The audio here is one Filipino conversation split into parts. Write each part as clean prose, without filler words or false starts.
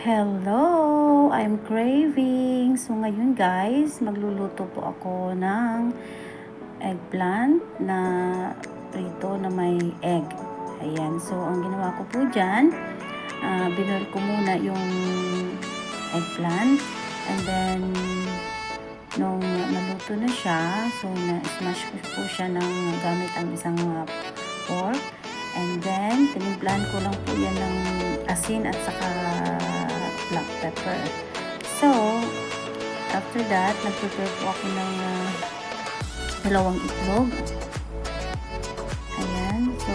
Hello! I'm craving. So ngayon guys, magluluto po ako ng eggplant na prito na may egg. Ayan. So ang ginawa ko po dyan, binoil ko muna yung eggplant. And then, nung naluto na siya, so na-smash ko po siya gamit ang isang fork. And then, tinimplahan ko lang po yan ng asin at saka black pepper. So, after that, nag-prepare po ako ng dalawang itlog. Ayan. So,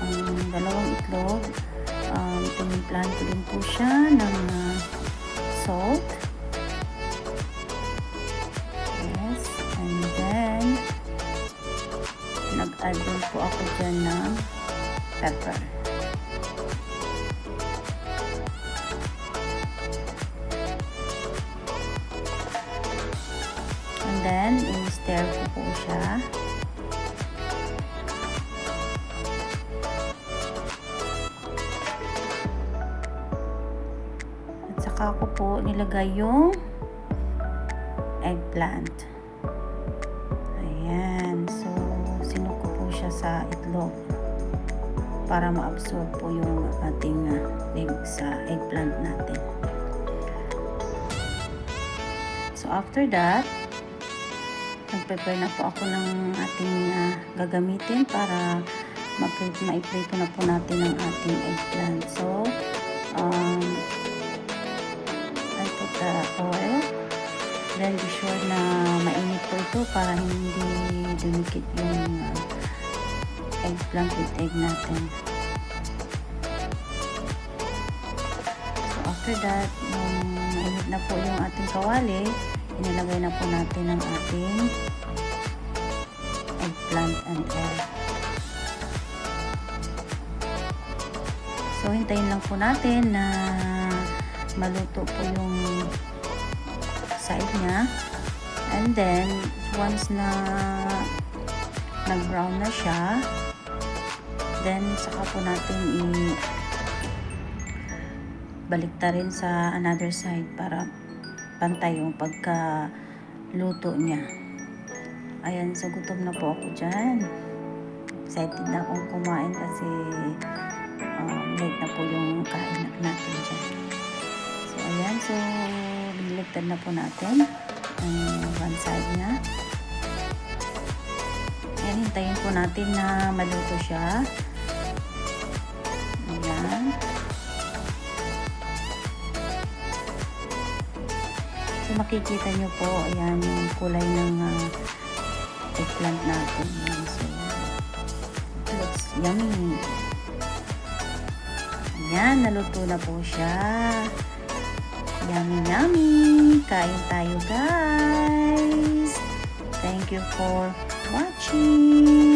ang dalawang itlog, tinimplahan ko din po siya ng salt. Yes. And then, nag-add din po ako dyan ng pepper. And then, i-stir ko po siya. At saka ko po nilagay yung eggplant. Ayan. So, sinuko po siya sa itlog para ma-absorb po yung ating egg sa eggplant natin. So, after that, nag-prepare na po ako ng ating gagamitin para ma-prito na po natin ang ating eggplant. So, I put the oil. Then, be sure na mainit po ito para hindi dumikit yung eggplant with egg natin. So, after that, nung mainit na po yung ating kawali, inilagay na po natin ang ating eggplant and egg. So, hintayin lang po natin na maluto po yung side niya. And then, once na nag-brown na siya, then saka po natin baliktarin sa another side para pantay yung pagkaluto niya. Ayan, so gutom na po ako dyan. Excited na akong kumain kasi late na po yung kain natin dyan. So, ayan, so biniligtad na po natin ang one side niya. Ayan, hintayin po natin na maluto siya. Ayan. So, makikita nyo po, ayan, yung kulay ng eggplant natin. So, it looks yummy. Ayan, naluto na po siya. Yummy, yummy. Kain tayo, guys. Thank you for watching.